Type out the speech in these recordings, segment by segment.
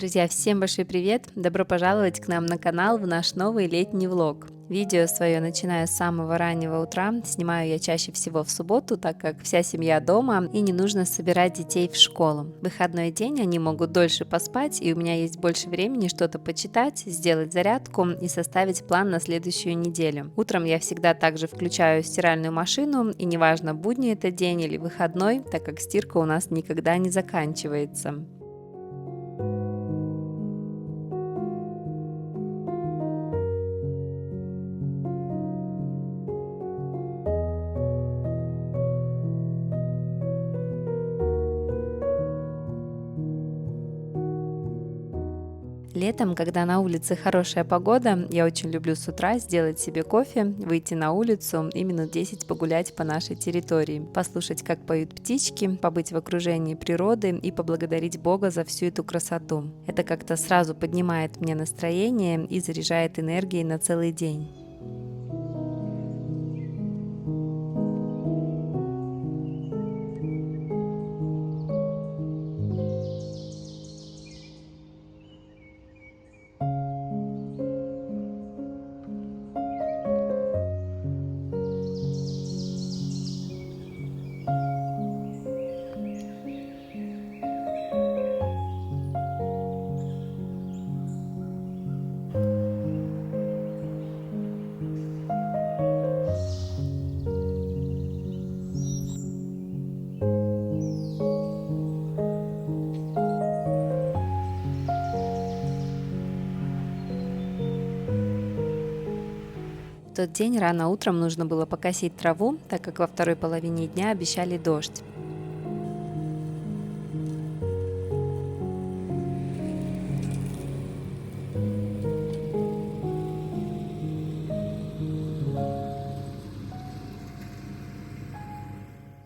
Друзья, всем большой привет! Добро пожаловать к нам на канал в наш новый летний влог. Видео свое начинаю с самого раннего утра, снимаю я чаще всего в субботу, так как вся семья дома и не нужно собирать детей в школу. В выходной день они могут дольше поспать, и у меня есть больше времени что-то почитать, сделать зарядку и составить план на следующую неделю. Утром я всегда также включаю стиральную машину, и неважно, будний это день или выходной, так как стирка у нас никогда не заканчивается. Летом, когда на улице хорошая погода, я очень люблю с утра сделать себе кофе, выйти на улицу и минут 10 погулять по нашей территории, послушать, как поют птички, побыть в окружении природы и поблагодарить Бога за всю эту красоту. Это как-то сразу поднимает мне настроение и заряжает энергией на целый день. В тот день рано утром нужно было покосить траву, так как во второй половине дня обещали дождь.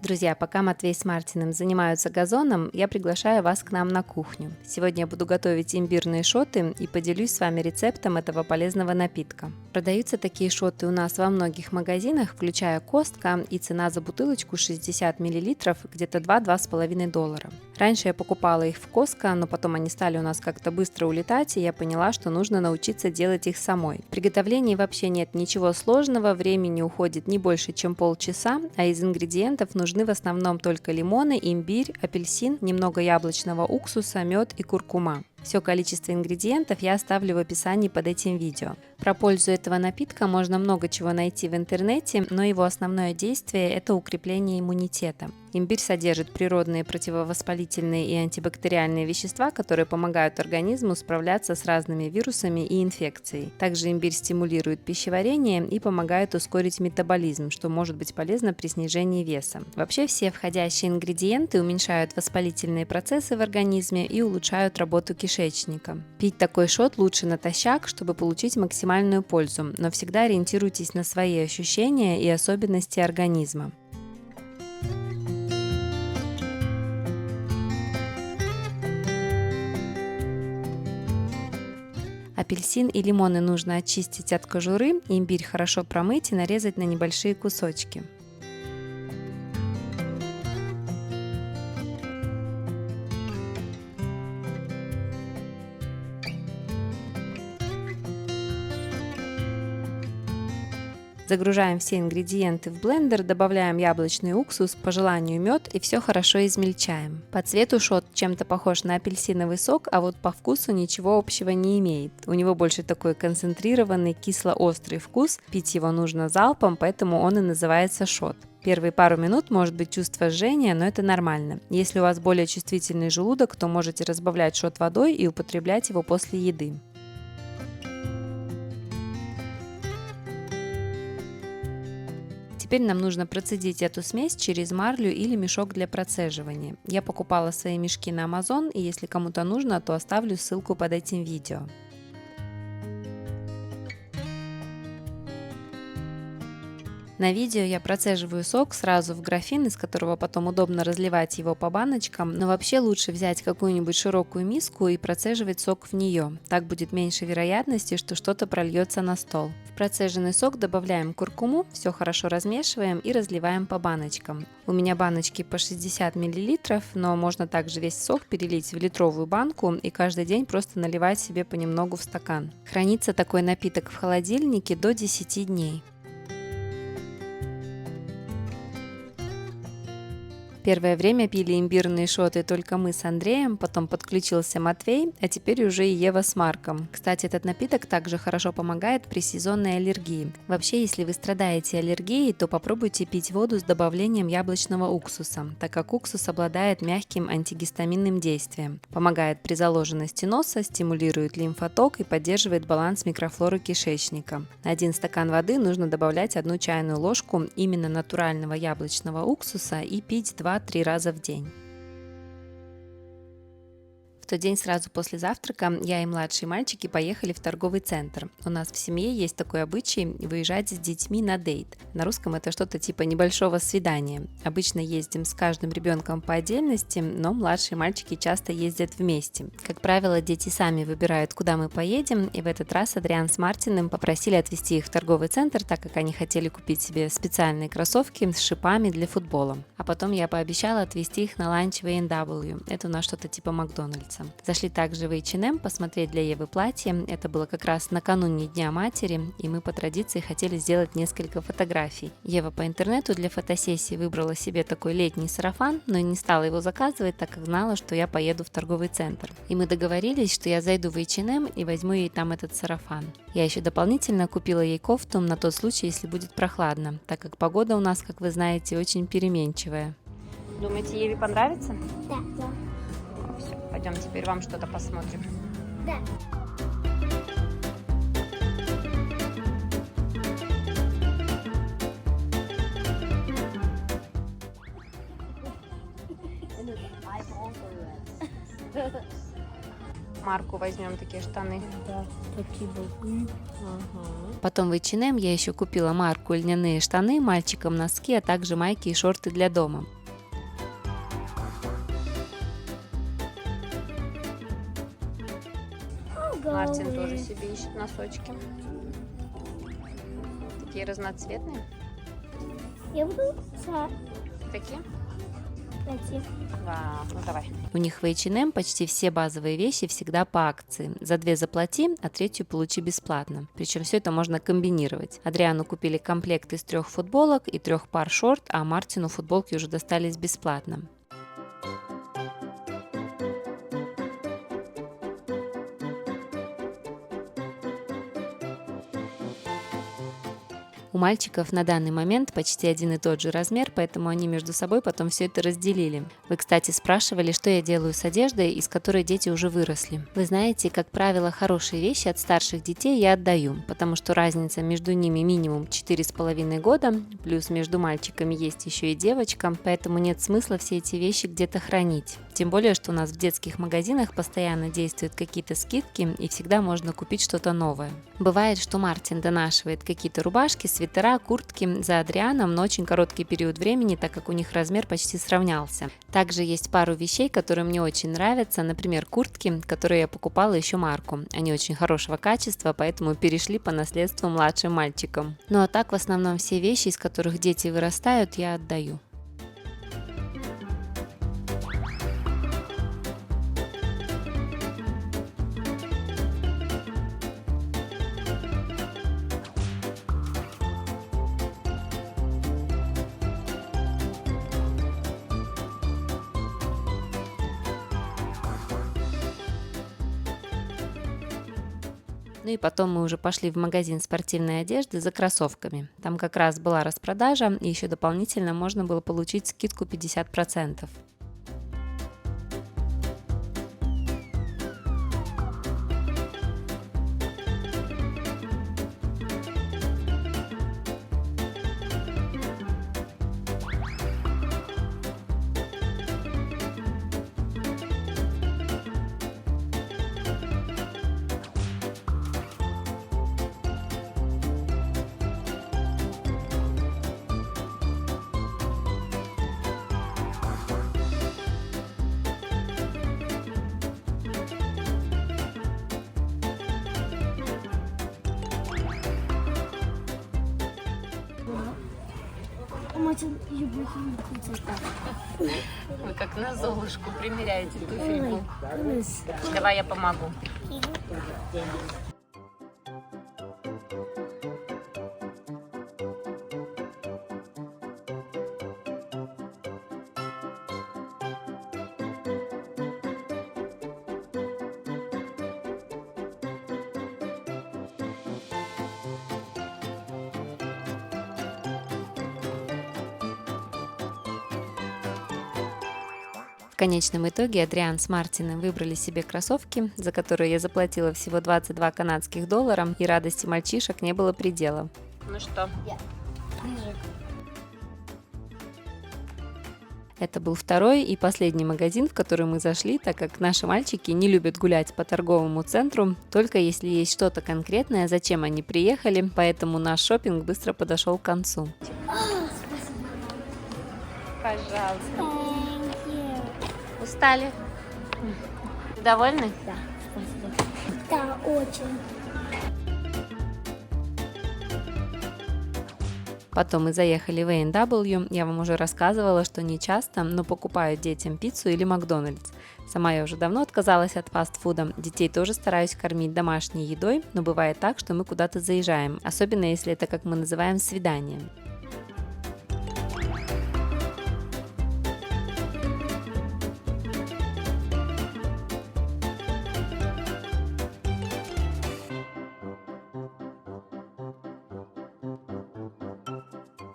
Друзья, пока Матвей с Мартином занимаются газоном, я приглашаю вас к нам на кухню. Сегодня я буду готовить имбирные шоты и поделюсь с вами рецептом этого полезного напитка. Продаются такие шоты у нас во многих магазинах, включая Костко, и цена за бутылочку 60 мл где-то $2–2,5. Раньше я покупала их в Костко, но потом они стали у нас как-то быстро улетать, и я поняла, что нужно научиться делать их самой. В приготовлении вообще нет ничего сложного, времени уходит не больше, чем полчаса, а из ингредиентов нужны в основном только лимоны, имбирь, апельсин, немного яблочного уксуса, мед и куркума. Все количество ингредиентов я оставлю в описании под этим видео. Про пользу этого напитка можно много чего найти в интернете, но его основное действие – это укрепление иммунитета. Имбирь содержит природные противовоспалительные и антибактериальные вещества, которые помогают организму справляться с разными вирусами и инфекцией. Также имбирь стимулирует пищеварение и помогает ускорить метаболизм, что может быть полезно при снижении веса. Вообще все входящие ингредиенты уменьшают воспалительные процессы в организме и улучшают работу кишечника. Пить такой шот лучше натощак, чтобы получить максимальную пользу, но всегда ориентируйтесь на свои ощущения и особенности организма. Апельсин и лимоны нужно очистить от кожуры, имбирь хорошо промыть и нарезать на небольшие кусочки. Загружаем все ингредиенты в блендер, добавляем яблочный уксус, по желанию мед и все хорошо измельчаем. По цвету шот чем-то похож на апельсиновый сок, а вот по вкусу ничего общего не имеет. У него больше такой концентрированный кисло-острый вкус, пить его нужно залпом, поэтому он и называется шот. Первые пару минут может быть чувство жжения, но это нормально. Если у вас более чувствительный желудок, то можете разбавлять шот водой и употреблять его после еды. Теперь нам нужно процедить эту смесь через марлю или мешок для процеживания. Я покупала свои мешки на Amazon, и если кому-то нужно, то оставлю ссылку под этим видео. На видео я процеживаю сок сразу в графин, из которого потом удобно разливать его по баночкам, но вообще лучше взять какую-нибудь широкую миску и процеживать сок в нее. Так будет меньше вероятности, что что-то прольется на стол. В процеженный сок добавляем куркуму, все хорошо размешиваем и разливаем по баночкам. У меня баночки по 60 мл, но можно также весь сок перелить в литровую банку и каждый день просто наливать себе понемногу в стакан. Хранится такой напиток в холодильнике до 10 дней. Первое время пили имбирные шоты только мы с Андреем, потом подключился Матвей, а теперь уже и Ева с Марком. Кстати, этот напиток также хорошо помогает при сезонной аллергии. Вообще, если вы страдаете аллергией, то попробуйте пить воду с добавлением яблочного уксуса, так как уксус обладает мягким антигистаминным действием. Помогает при заложенности носа, стимулирует лимфоток и поддерживает баланс микрофлоры кишечника. На 1 стакан воды нужно добавлять 1 чайную ложку именно натурального яблочного уксуса и пить 2-3 раза в день. В тот день сразу после завтрака я и младшие мальчики поехали в торговый центр. У нас в семье есть такой обычай выезжать с детьми на дейт. На русском это что-то типа небольшого свидания. Обычно ездим с каждым ребенком по отдельности, но младшие мальчики часто ездят вместе. Как правило, дети сами выбирают, куда мы поедем, и в этот раз Адриан с Мартином попросили отвезти их в торговый центр, так как они хотели купить себе специальные кроссовки с шипами для футбола. А потом я пообещала отвезти их на ланч в A&W. Это у нас что-то типа Макдональдса. Зашли также в H&M посмотреть для Евы платье. Это было как раз накануне Дня матери, и мы по традиции хотели сделать несколько фотографий. Ева по интернету для фотосессии выбрала себе такой летний сарафан, но не стала его заказывать, так как знала, что я поеду в торговый центр. И мы договорились, что я зайду в H&M и возьму ей там этот сарафан. Я еще дополнительно купила ей кофту на тот случай, если будет прохладно, так как погода у нас, как вы знаете, очень переменчивая. Думаете, Еве понравится? Да. Все, пойдем теперь вам что-то посмотрим. Да. Марку возьмем такие штаны. Да, спасибо. Потом в H&M я еще купила Марку льняные штаны, мальчикам носки, а также майки и шорты для дома. Мартин тоже себе ищет носочки. Такие разноцветные. Я буду Такие? найти. Вау, ну давай. У них в H&M почти все базовые вещи всегда по акции. За 2 заплати, а 3 получи бесплатно. Причем все это можно комбинировать. Адриану купили комплект из 3 футболок и 3 пар шорт, а Мартину футболки уже достались бесплатно. У мальчиков на данный момент почти один и тот же размер, поэтому они между собой потом все это разделили. Вы, кстати, спрашивали, что я делаю с одеждой, из которой дети уже выросли. Вы знаете, как правило, хорошие вещи от старших детей я отдаю, потому что разница между ними минимум 4,5 года, плюс между мальчиками есть еще и девочка, поэтому нет смысла все эти вещи где-то хранить. Тем более, что у нас в детских магазинах постоянно действуют какие-то скидки и всегда можно купить что-то новое. Бывает, что Мартин донашивает какие-то рубашки, свитера, куртки за Адрианом, но очень короткий период времени, так как у них размер почти сравнялся. Также есть пару вещей, которые мне очень нравятся, например, куртки, которые я покупала еще Марку. Они очень хорошего качества, поэтому перешли по наследству младшим мальчикам. Ну а так в основном все вещи, из которых дети вырастают, я отдаю. Ну и потом мы уже пошли в магазин спортивной одежды за кроссовками. Там как раз была распродажа, и еще дополнительно можно было получить скидку 50%. очень люблю химию. Вы как на Золушку примеряете туфельку. Ой, Давай я помогу. В конечном итоге Адриан с Мартином выбрали себе кроссовки, за которые я заплатила всего 22 канадских доллара, и радости мальчишек не было предела. Ну что? ближе. Это был второй и последний магазин, в который мы зашли, так как наши мальчики не любят гулять по торговому центру, только если есть что-то конкретное, зачем они приехали, поэтому наш шопинг быстро подошел к концу. Пожалуйста. Thank you. Устали? Довольны? Да, спасибо. Да, очень. Потом мы заехали в A&W. Я вам уже рассказывала, что не часто, но покупаю детям пиццу или Макдональдс. Сама я уже давно отказалась от фастфуда. Детей тоже стараюсь кормить домашней едой, но бывает так, что мы куда-то заезжаем, особенно если это, как мы называем, свидание.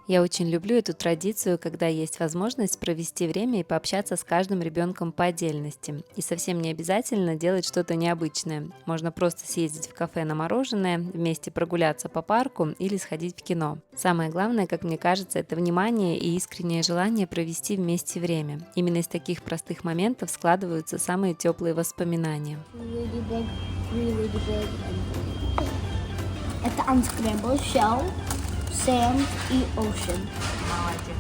Я очень люблю эту традицию, когда есть возможность провести время и пообщаться с каждым ребенком по отдельности. И совсем не обязательно делать что-то необычное. Можно просто съездить в кафе на мороженое, вместе прогуляться по парку или сходить в кино. Самое главное, как мне кажется, это внимание и искреннее желание провести вместе время. Именно из таких простых моментов складываются самые теплые воспоминания. Really big. Это unscrambled shell, sand и ocean. Молодец.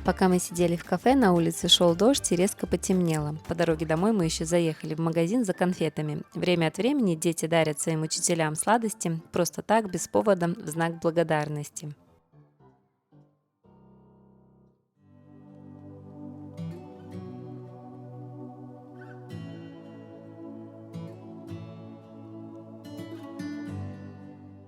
Пока мы сидели в кафе, на улице шел дождь и резко потемнело. По дороге домой мы еще заехали в магазин за конфетами. Время от времени дети дарят своим учителям сладости, просто так, без повода, в знак благодарности.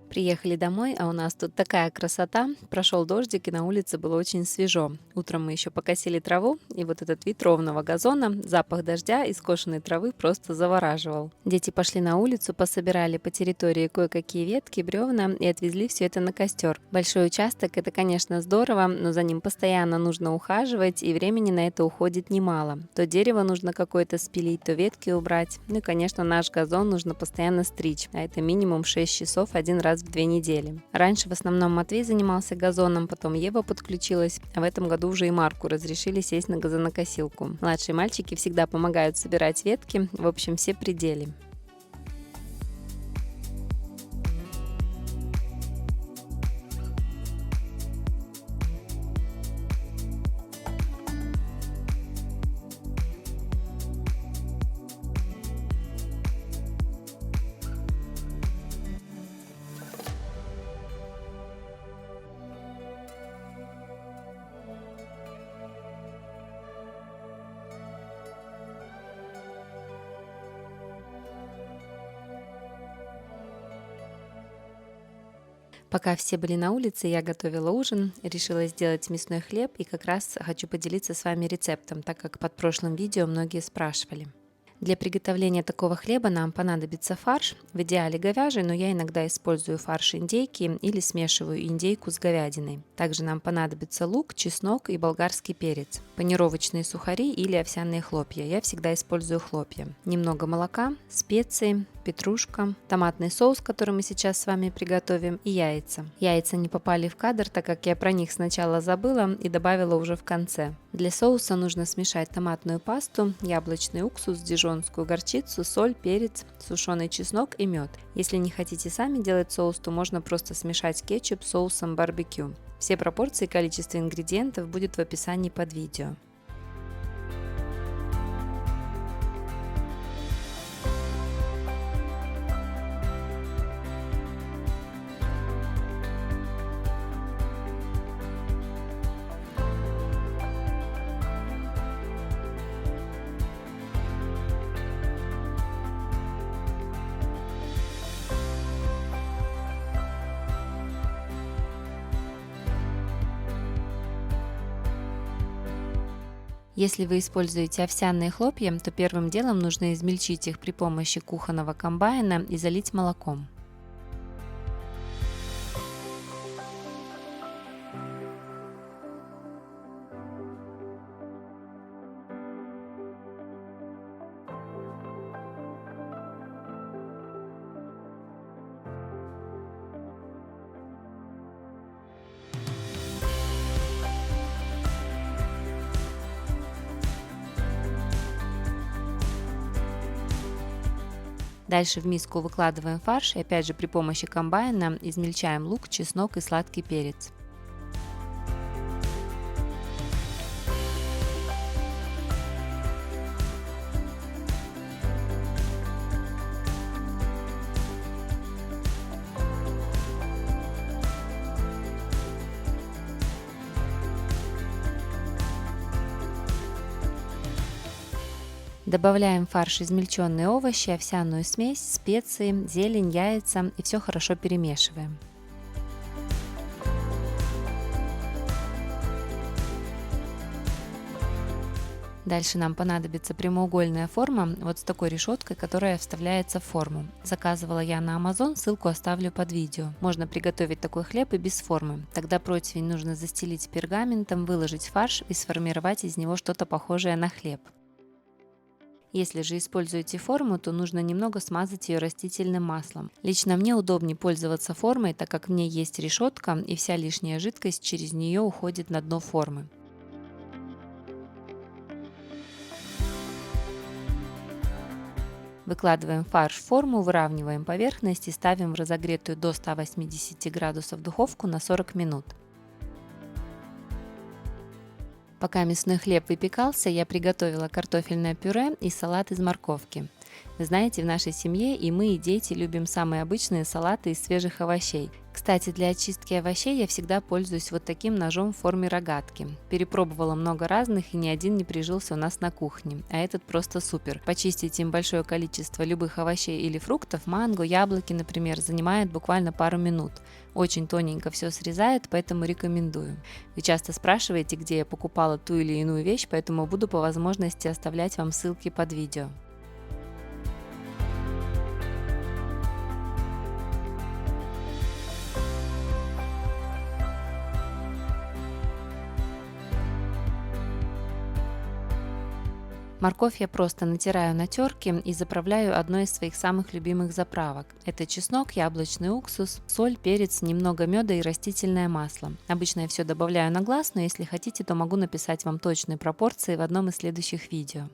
Приехали домой, а у нас тут такая красота. Прошел дождик, и на улице было очень свежо. Утром мы еще покосили траву, и вот этот вид ровного газона, запах дождя и скошенной травы просто завораживал. Дети пошли на улицу, пособирали по территории кое-какие ветки, бревна и отвезли все это на костер. Большой участок — это, конечно, здорово, но за ним постоянно нужно ухаживать, и времени на это уходит немало. То дерево нужно какое-то спилить, то ветки убрать. Ну и, конечно, наш газон нужно постоянно стричь, а это минимум 6 часов один раз в 2 недели. Раньше в основном Матвей занимался газоном, потом Ева подключилась, а в этом году уже и Марку разрешили сесть на газонокосилку. Младшие мальчики всегда помогают собирать ветки, в общем, все при деле. Пока все были на улице, я готовила ужин, решила сделать мясной хлеб и как раз хочу поделиться с вами рецептом, так как под прошлым видео многие спрашивали. Для приготовления такого хлеба нам понадобится фарш, в идеале говяжий, но я иногда использую фарш индейки или смешиваю индейку с говядиной. Также нам понадобится лук, чеснок и болгарский перец, панировочные сухари или овсяные хлопья. Я всегда использую хлопья. Немного молока, специи, петрушка, томатный соус, который мы сейчас с вами приготовим, и яйца. Яйца не попали в кадр, так как я про них сначала забыла и добавила уже в конце. Для соуса нужно смешать томатную пасту, яблочный уксус, дижонский пармежанскую горчицу, соль, перец, сушеный чеснок и мед. Если не хотите сами делать соус, то можно просто смешать кетчуп с соусом барбекю. Все пропорции и количество ингредиентов будет в описании под видео. Если вы используете овсяные хлопья, то первым делом нужно измельчить их при помощи кухонного комбайна и залить молоком. Дальше в миску выкладываем фарш и опять же при помощи комбайна измельчаем лук, чеснок и сладкий перец. Добавляем в фарш измельченные овощи, овсяную смесь, специи, зелень, яйца и все хорошо перемешиваем. Дальше нам понадобится прямоугольная форма вот с такой решеткой, которая вставляется в форму. Заказывала я на Amazon, ссылку оставлю под видео. Можно приготовить такой хлеб и без формы. Тогда противень нужно застелить пергаментом, выложить фарш и сформировать из него что-то похожее на хлеб. Если же используете форму, то нужно немного смазать ее растительным маслом. Лично мне удобнее пользоваться формой, так как в ней есть решетка и вся лишняя жидкость через нее уходит на дно формы. Выкладываем фарш в форму, выравниваем поверхность и ставим в разогретую до 180 градусов духовку на 40 минут. Пока мясной хлеб выпекался, я приготовила картофельное пюре и салат из морковки. Вы знаете, в нашей семье и мы, и дети любим самые обычные салаты из свежих овощей. Кстати, для очистки овощей я всегда пользуюсь вот таким ножом в форме рогатки. Перепробовала много разных и ни один не прижился у нас на кухне, а этот просто супер. Почистить им большое количество любых овощей или фруктов, манго, яблоки, например, занимает буквально пару минут. Очень тоненько все срезает, поэтому рекомендую. Вы часто спрашиваете, где я покупала ту или иную вещь, поэтому буду по возможности оставлять вам ссылки под видео. Морковь я просто натираю на терке и заправляю одной из своих самых любимых заправок. Это чеснок, яблочный уксус, соль, перец, немного меда и растительное масло. Обычно я все добавляю на глаз, но если хотите, то могу написать вам точные пропорции в одном из следующих видео.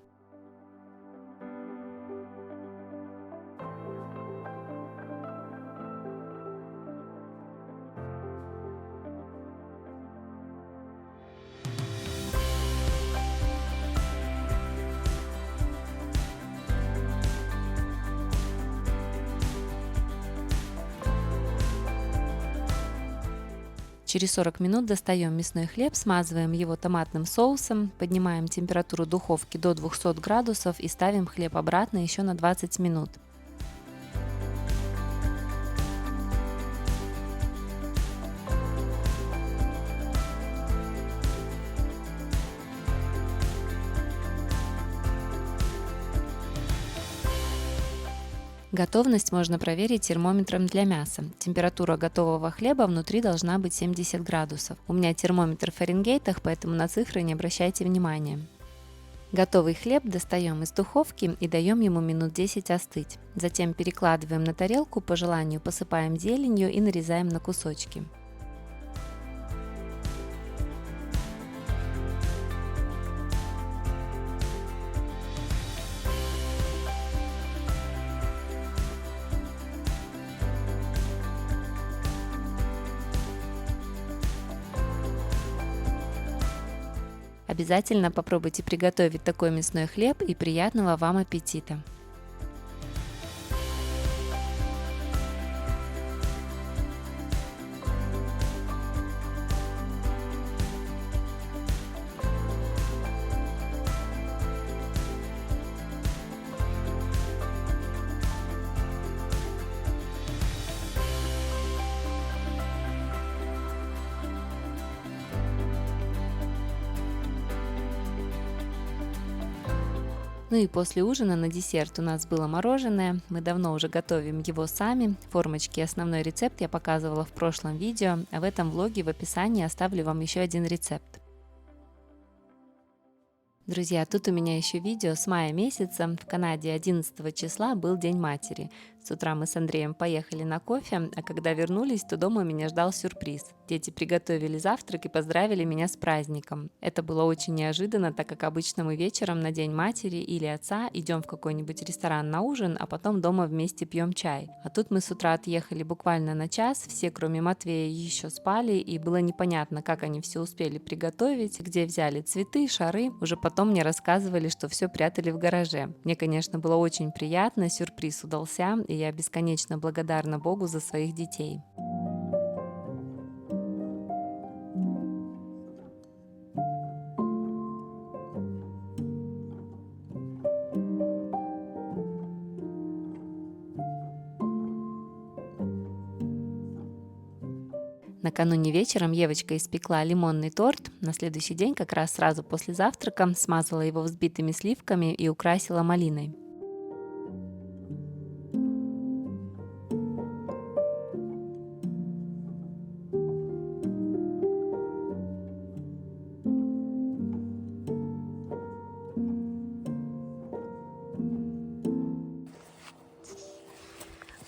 Через 40 минут достаем мясной хлеб, смазываем его томатным соусом, поднимаем температуру духовки до 200 градусов и ставим хлеб обратно еще на 20 минут. Готовность можно проверить термометром для мяса. Температура готового хлеба внутри должна быть 70 градусов. У меня термометр в Фаренгейтах, поэтому на цифры не обращайте внимания. Готовый хлеб достаем из духовки и даем ему минут 10 остыть. Затем перекладываем на тарелку, по желанию посыпаем зеленью и нарезаем на кусочки. Обязательно попробуйте приготовить такой мясной хлеб и приятного вам аппетита! Ну и после ужина на десерт у нас было мороженое. Мы давно уже готовим его сами. Формочки и основной рецепт я показывала в прошлом видео, а в этом влоге в описании оставлю вам еще один рецепт. Друзья, тут у меня еще видео с мая месяца. В Канаде 11 числа был День матери. С утра мы с Андреем поехали на кофе, а когда вернулись, то дома меня ждал сюрприз. Дети приготовили завтрак и поздравили меня с праздником. Это было очень неожиданно, так как обычно мы вечером на День матери или отца идем в какой-нибудь ресторан на ужин, а потом дома вместе пьем чай. А тут мы с утра отъехали буквально на час, все кроме Матвея еще спали, и было непонятно, как они все успели приготовить, где взяли цветы, шары. Уже потом мне рассказывали, что все прятали в гараже. Мне, конечно, было очень приятно, сюрприз удался, и я бесконечно благодарна Богу за своих детей. Накануне вечером Евочка испекла лимонный торт. На следующий день, как раз сразу после завтрака, смазала его взбитыми сливками и украсила малиной.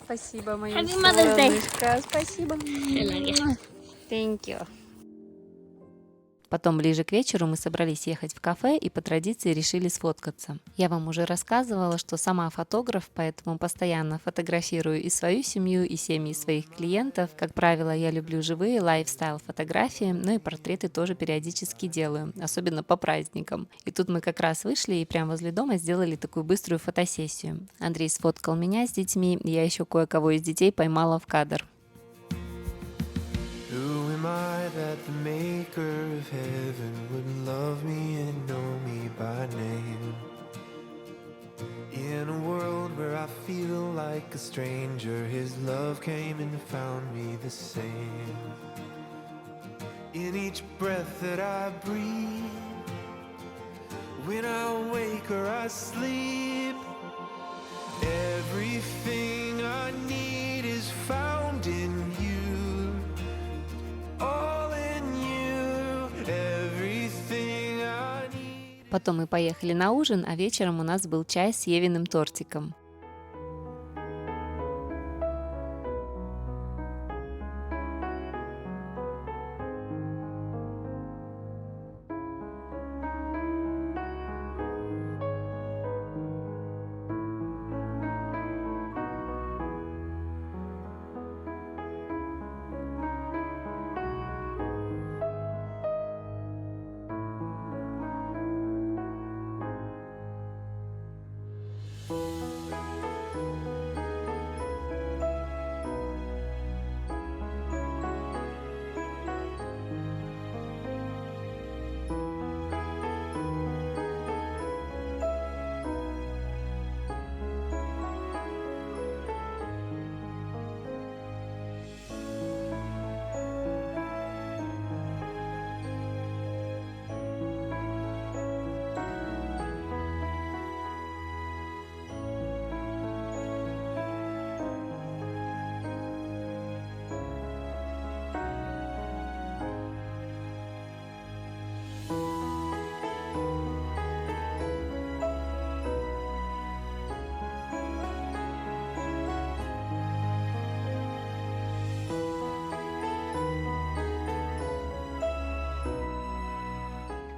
Спасибо, моя Happy Mother's Day. солнышко. Спасибо. Thank you. Потом ближе к вечеру мы собрались ехать в кафе и по традиции решили сфоткаться. Я вам уже рассказывала, что сама фотограф, поэтому постоянно фотографирую и свою семью, и семьи своих клиентов. Как правило, я люблю живые лайфстайл фотографии, но и портреты тоже периодически делаю, особенно по праздникам. И тут мы как раз вышли и прямо возле дома сделали такую быструю фотосессию. Андрей сфоткал меня с детьми, я еще кое-кого из детей поймала в кадр. Who am I that the maker of heaven would love me and know me by name? In a world where I feel like a stranger, His love came and found me the same. In each breath that I breathe, when I wake or I sleep, everything I need is found in you. Потом мы поехали на ужин, а вечером у нас был чай с Евиным тортиком.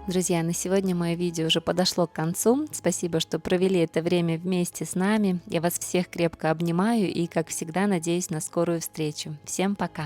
Друзья, на сегодня мое видео уже подошло к концу. Спасибо, что провели это время вместе с нами. Я вас всех крепко обнимаю и, как всегда, надеюсь на скорую встречу. Всем пока!